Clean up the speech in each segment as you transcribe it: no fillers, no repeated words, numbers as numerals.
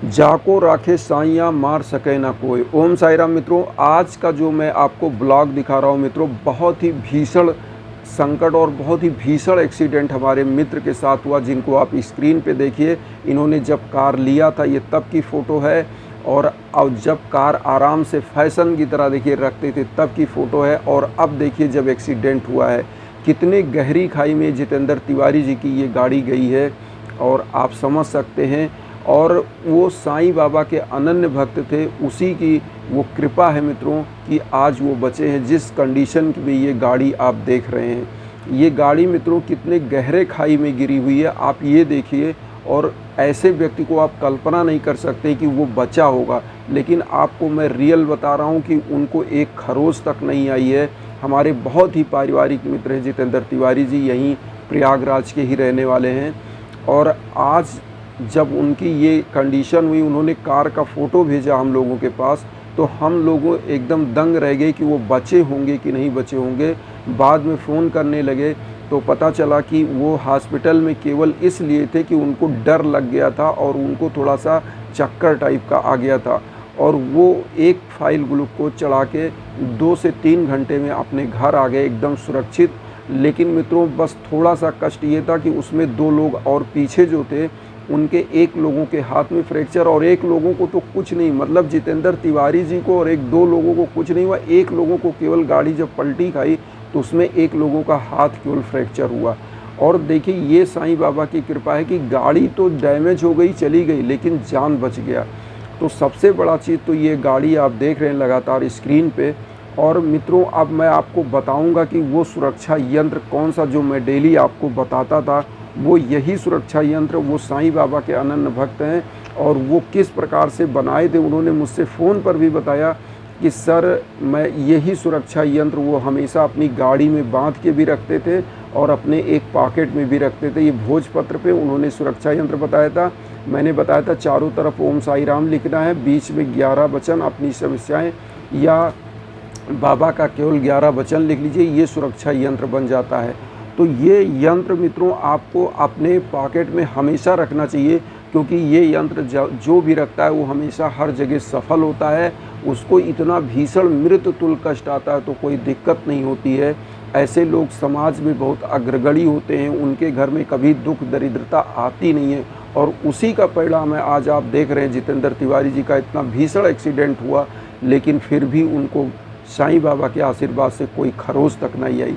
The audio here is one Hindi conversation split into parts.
जाको राखे साइयाँ मार सके ना कोई। ओम साई राम मित्रों, आज का जो मैं आपको ब्लॉग दिखा रहा हूँ मित्रों, बहुत ही भीषण संकट और बहुत ही भीषण एक्सीडेंट हमारे मित्र के साथ हुआ, जिनको आप स्क्रीन पे देखिए। इन्होंने जब कार लिया था, ये तब की फ़ोटो है, और अब जब कार आराम से फैशन की तरह देखिए रखते थे तब की फ़ोटो है, और अब देखिए जब एक्सीडेंट हुआ है। कितने गहरी खाई में जितेंद्र तिवारी जी की ये गाड़ी गई है, और आप समझ सकते हैं। और वो साईं बाबा के अनन्य भक्त थे, उसी की वो कृपा है मित्रों कि आज वो बचे हैं। जिस कंडीशन में ये गाड़ी आप देख रहे हैं, ये गाड़ी मित्रों कितने गहरे खाई में गिरी हुई है, आप ये देखिए। और ऐसे व्यक्ति को आप कल्पना नहीं कर सकते कि वो बचा होगा, लेकिन आपको मैं रियल बता रहा हूँ कि उनको एक खरोच तक नहीं आई है। हमारे बहुत ही पारिवारिक मित्र हैं जितेंद्र तिवारी जी, यहीं प्रयागराज के ही रहने वाले हैं। और आज जब उनकी ये कंडीशन हुई, उन्होंने कार का फ़ोटो भेजा हम लोगों के पास, तो हम लोगों एकदम दंग रह गए कि वो बचे होंगे कि नहीं बचे होंगे। बाद में फ़ोन करने लगे तो पता चला कि वो हॉस्पिटल में केवल इसलिए थे कि उनको डर लग गया था और उनको थोड़ा सा चक्कर टाइप का आ गया था, और वो एक फाइल ग्लूकोज चढ़ा के 2 से 3 घंटे में अपने घर आ गए एकदम सुरक्षित। लेकिन मित्रों, बस थोड़ा सा कष्ट ये था कि उसमें 2 लोग और पीछे जो थे, उनके एक लोगों के हाथ में फ्रैक्चर, और एक लोगों को तो कुछ नहीं, मतलब जितेंद्र तिवारी जी को और 1-2 लोगों को कुछ नहीं हुआ। एक लोगों को केवल गाड़ी जब पलटी खाई तो उसमें एक लोगों का हाथ केवल फ्रैक्चर हुआ। और देखिए, ये साईं बाबा की कृपा है कि गाड़ी तो डैमेज हो गई, चली गई, लेकिन जान बच गया। तो सबसे बड़ा चीज़ तो ये गाड़ी आप देख रहे हैं लगातार स्क्रीन पे। और मित्रों, अब मैं आपको बताऊंगा कि वो सुरक्षा यंत्र कौन सा जो मैं डेली आपको बताता था, वो यही सुरक्षा यंत्र वो साईं बाबा के अनन्य भक्त हैं। और वो किस प्रकार से बनाए थे, उन्होंने मुझसे फ़ोन पर भी बताया कि सर, मैं यही सुरक्षा यंत्र वो हमेशा अपनी गाड़ी में बांध के भी रखते थे और अपने एक पॉकेट में भी रखते थे। ये भोजपत्र पे उन्होंने सुरक्षा यंत्र बताया था। मैंने बताया था चारों तरफ ओम साई राम लिखना है, बीच में 11 वचन अपनी समस्याएं, या बाबा का केवल 11 वचन लिख लीजिए, ये सुरक्षा यंत्र बन जाता है। तो ये यंत्र मित्रों आपको अपने पॉकेट में हमेशा रखना चाहिए, क्योंकि ये यंत्र जो भी रखता है वो हमेशा हर जगह सफल होता है। उसको इतना भीषण मृत्यु तुल्य कष्ट आता है तो कोई दिक्कत नहीं होती है। ऐसे लोग समाज में बहुत अग्रगणी होते हैं, उनके घर में कभी दुख दरिद्रता आती नहीं है। और उसी का परिणाम है आज आप देख रहे हैं जितेंद्र तिवारी जी का इतना भीषण एक्सीडेंट हुआ, लेकिन फिर भी उनको साईं बाबा के आशीर्वाद से कोई खरोच तक नहीं आई।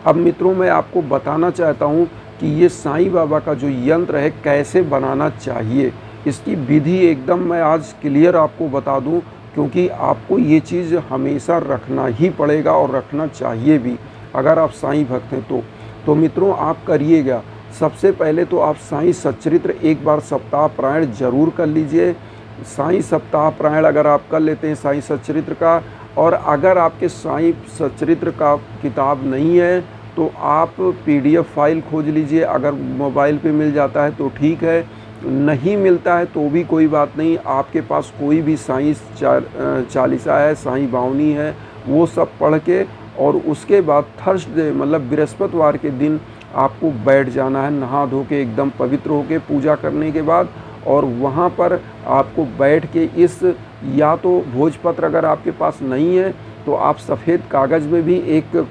अब मित्रों, मैं आपको बताना चाहता हूँ कि ये साईं बाबा का जो यंत्र है कैसे बनाना चाहिए, इसकी विधि एकदम मैं आज क्लियर आपको बता दूँ, क्योंकि आपको ये चीज़ हमेशा रखना ही पड़ेगा और रखना चाहिए भी अगर आप साईं भक्त हैं तो मित्रों, आप करिएगा। सबसे पहले तो आप साईं सच्चरित्र एक बार सप्ताह पारायण जरूर कर लीजिए। साईं सप्ताह पारायण अगर आप कर लेते हैं साईं सच्चरित्र का, और अगर आपके साईं सच्चरित्र का किताब नहीं है तो आप PDF फाइल खोज लीजिए। अगर मोबाइल पे मिल जाता है तो ठीक है, नहीं मिलता है तो भी कोई बात नहीं। आपके पास कोई भी साईं चालीसा है, साईं बावनी है, वो सब पढ़ के, और उसके बाद थर्सडे मतलब बृहस्पतिवार के दिन आपको बैठ जाना है, नहा धो के एकदम पवित्र होके पूजा करने के बाद। और वहाँ पर आपको बैठ के इस, या तो भोजपत्र अगर आपके पास नहीं है तो आप सफ़ेद कागज़ में भी एक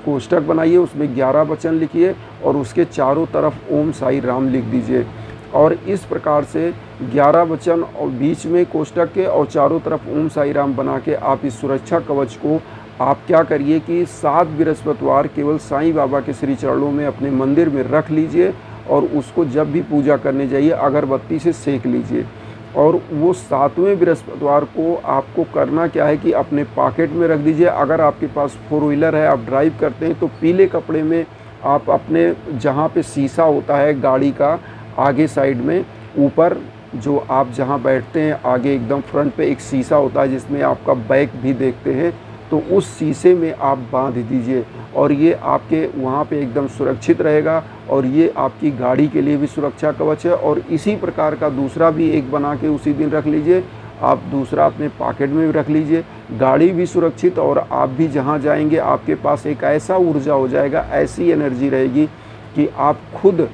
कोष्टक बनाइए, उसमें 11 वचन लिखिए और उसके चारों तरफ ओम साई राम लिख दीजिए। और इस प्रकार से 11 वचन और बीच में कोष्टक के और चारों तरफ ओम साई राम बना के आप इस सुरक्षा कवच को आप क्या करिए कि 7 बृहस्पतिवार केवल साईं बाबा के श्री चरणों में अपने मंदिर में रख लीजिए, और उसको जब भी पूजा करने जाइए अगरबत्ती से सेक लीजिए। और वो 7वें बृहस्पतिवार को आपको करना क्या है कि अपने पॉकेट में रख दीजिए। अगर आपके पास 4 व्हीलर है, आप ड्राइव करते हैं, तो पीले कपड़े में आप अपने जहाँ पे शीशा होता है गाड़ी का आगे साइड में ऊपर, जो आप जहाँ बैठते हैं आगे एकदम फ्रंट पे एक शीशा होता है जिसमें आपका बैक भी देखते हैं, तो उस शीशे में आप बांध दीजिए। और ये आपके वहाँ पे एकदम सुरक्षित रहेगा, और ये आपकी गाड़ी के लिए भी सुरक्षा कवच है। और इसी प्रकार का दूसरा भी एक बना के उसी दिन रख लीजिए, आप दूसरा अपने पॉकेट में भी रख लीजिए। गाड़ी भी सुरक्षित, और आप भी जहाँ जाएंगे आपके पास एक ऐसा ऊर्जा हो जाएगा, ऐसी एनर्जी रहेगी कि आप खुद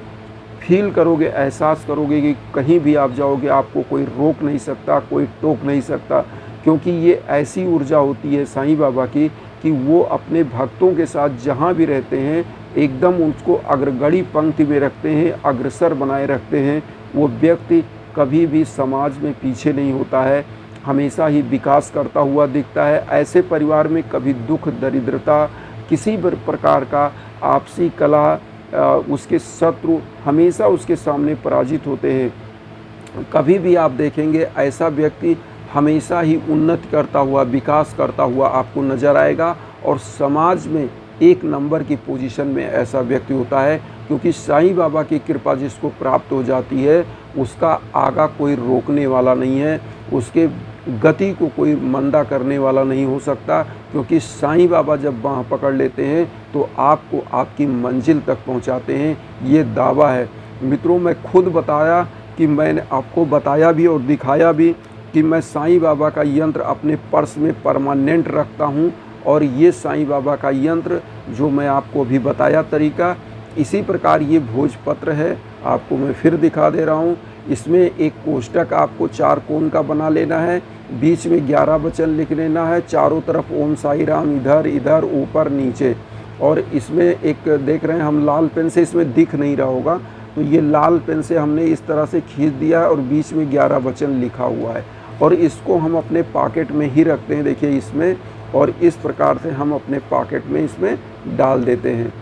फील करोगे, एहसास करोगे कि कहीं भी आप जाओगे आपको कोई रोक नहीं सकता, कोई टोक नहीं सकता, क्योंकि ये ऐसी ऊर्जा होती है साईं बाबा की कि वो अपने भक्तों के साथ जहाँ भी रहते हैं एकदम उसको अग्रगणी पंक्ति में रखते हैं, अग्रसर बनाए रखते हैं। वो व्यक्ति कभी भी समाज में पीछे नहीं होता है, हमेशा ही विकास करता हुआ दिखता है। ऐसे परिवार में कभी दुख, दरिद्रता, किसी भी प्रकार का आपसी कलह, उसके शत्रु हमेशा उसके सामने पराजित होते हैं। कभी भी आप देखेंगे ऐसा व्यक्ति हमेशा ही उन्नति करता हुआ, विकास करता हुआ आपको नज़र आएगा और समाज में एक नंबर की पोजीशन में ऐसा व्यक्ति होता है, क्योंकि साईं बाबा की कृपा जिसको प्राप्त हो जाती है उसका आगा कोई रोकने वाला नहीं है, उसके गति को कोई मंदा करने वाला नहीं हो सकता, क्योंकि साईं बाबा जब बाँह पकड़ लेते हैं तो आपको आपकी मंजिल तक पहुंचाते हैं, ये दावा है। मित्रों, मैं खुद बताया कि मैंने आपको बताया भी और दिखाया भी कि मैं साईं बाबा का यंत्र अपने पर्स में परमानेंट रखता हूं, और ये साईं बाबा का यंत्र जो मैं आपको अभी बताया तरीका, इसी प्रकार ये भोजपत्र है, आपको मैं फिर दिखा दे रहा हूँ। इसमें एक कोष्टक आपको 4 कोण का बना लेना है, बीच में 11 वचन लिख लेना है, चारों तरफ ओम साई राम, इधर इधर ऊपर नीचे। और इसमें एक देख रहे हैं हम लाल पेन से, इसमें दिख नहीं रहा होगा, तो ये लाल पेन से हमने इस तरह से खींच दिया है और बीच में 11 वचन लिखा हुआ है, और इसको हम अपने पॉकेट में ही रखते हैं, देखिए इसमें, और इस प्रकार से हम अपने पॉकेट में इसमें डाल देते हैं।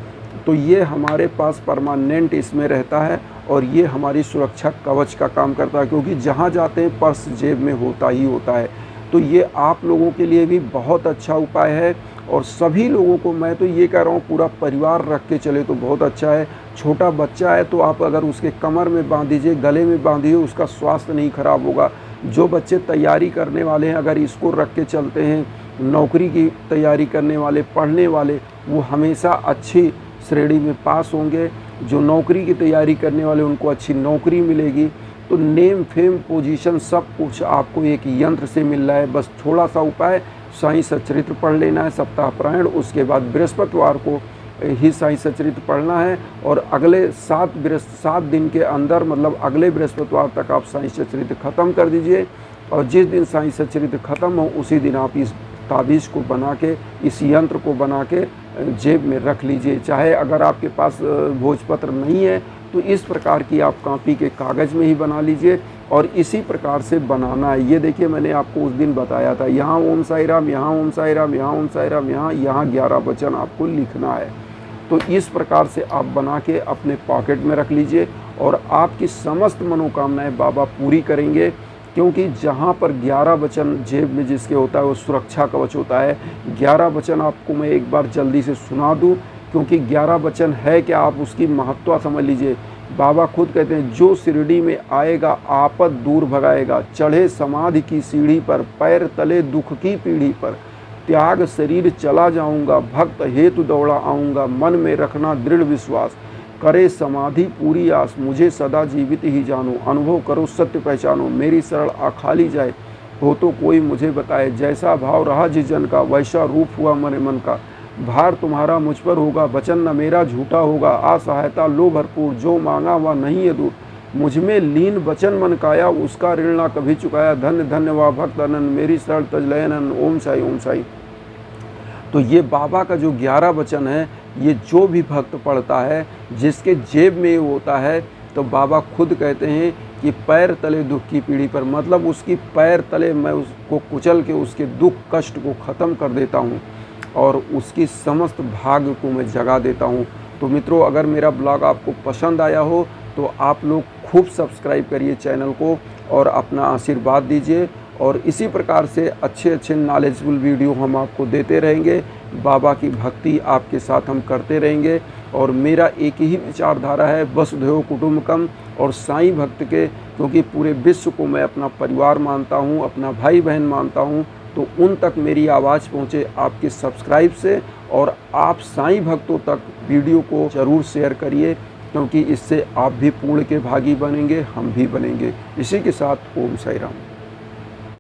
तो ये हमारे पास परमानेंट इसमें रहता है और ये हमारी सुरक्षा कवच का काम करता है, क्योंकि जहाँ जाते हैं पर्स जेब में होता ही होता है। तो ये आप लोगों के लिए भी बहुत अच्छा उपाय है, और सभी लोगों को मैं तो ये कह रहा हूँ पूरा परिवार रख के चले तो बहुत अच्छा है। छोटा बच्चा है तो आप अगर उसके कमर में बांध दीजिए, गले में बांधिए, उसका स्वास्थ्य नहीं खराब होगा। जो बच्चे तैयारी करने वाले हैं अगर इसको रख के चलते हैं, नौकरी की तैयारी करने वाले, पढ़ने वाले, वो हमेशा अच्छी श्रेणी में पास होंगे। जो नौकरी की तैयारी करने वाले उनको अच्छी नौकरी मिलेगी। तो नेम, फेम, पोजीशन सब कुछ आपको एक यंत्र से मिल रहा है। बस थोड़ा सा उपाय, साईं सचरित्र पढ़ लेना है सप्ताह प्रायण, उसके बाद बृहस्पतिवार को ही साईं सचरित्र पढ़ना है, और अगले 7 दिन के अंदर, मतलब अगले बृहस्पतिवार तक आप साईं सचरित्र ख़त्म कर दीजिए। और जिस दिन साईं सचरित्र ख़त्म हो उसी दिन आप इस ताबीज़ को बना के, इस यंत्र को बना के जेब में रख लीजिए। चाहे अगर आपके पास भोजपत्र नहीं है तो इस प्रकार की आप कॉपी के कागज़ में ही बना लीजिए, और इसी प्रकार से बनाना है। ये देखिए मैंने आपको उस दिन बताया था, यहाँ ओम साई राम, यहाँ ओम साई राम, यहाँ ओम साई राम, यहाँ 11 वचन आपको लिखना है। तो इस प्रकार से आप बना के अपने पॉकेट में रख लीजिए, और आपकी समस्त मनोकामनाएं बाबा पूरी करेंगे, क्योंकि जहाँ पर 11 वचन जेब में जिसके होता है वो सुरक्षा कवच होता है। 11 वचन आपको मैं एक बार जल्दी से सुना दूँ, क्योंकि 11 वचन है कि आप उसकी महत्व समझ लीजिए। बाबा खुद कहते हैं, जो शिरडी में आएगा आपद दूर भगाएगा, चढ़े समाधि की सीढ़ी पर, पैर तले दुख की पीढ़ी पर, त्याग शरीर चला जाऊंगा, भक्त हेतु दौड़ा आऊँगा, मन में रखना दृढ़ विश्वास, करे समाधि पूरी आस, मुझे सदा जीवित ही जानो, अनुभव करो सत्य पहचानो, मेरी सरल आखाली जाए, हो तो कोई मुझे बताए, जैसा भाव रहा जिस जन का, वैसा रूप हुआ मेरे मन का, भार तुम्हारा मुझ पर होगा, वचन न मेरा झूठा होगा, असहायता लो भरपूर, जो मांगा वह नहीं है दूर, मुझ में लीन वचन मन काया, उसका ऋण ना कभी चुकाया, धन्य धन्य वा भक्त अनंत, मेरी सरल तजलयन, ओम साई ओम साई। तो ये बाबा का जो 11 वचन है, ये जो भी भक्त पढ़ता है, जिसके जेब में होता है, तो बाबा खुद कहते हैं कि पैर तले दुख की पीढ़ी पर, मतलब उसकी पैर तले मैं उसको कुचल के उसके दुख कष्ट को ख़त्म कर देता हूँ और उसकी समस्त भाग्य को मैं जगा देता हूँ। तो मित्रों, अगर मेरा ब्लॉग आपको पसंद आया हो तो आप लोग खूब सब्सक्राइब करिए चैनल को और अपना आशीर्वाद दीजिए, और इसी प्रकार से अच्छे अच्छे नॉलेजफुल वीडियो हम आपको देते रहेंगे। बाबा की भक्ति आपके साथ हम करते रहेंगे, और मेरा एक ही विचारधारा है, वसुधैव कुटुंबकम, और साईं भक्त के, क्योंकि पूरे विश्व को मैं अपना परिवार मानता हूँ, अपना भाई बहन मानता हूँ, तो उन तक मेरी आवाज़ पहुँचे आपके सब्सक्राइब से, और आप साईं भक्तों तक वीडियो को ज़रूर शेयर करिए, क्योंकि इससे आप भी पुण्य के भागी बनेंगे, हम भी बनेंगे। इसी के साथ ओम साई राम।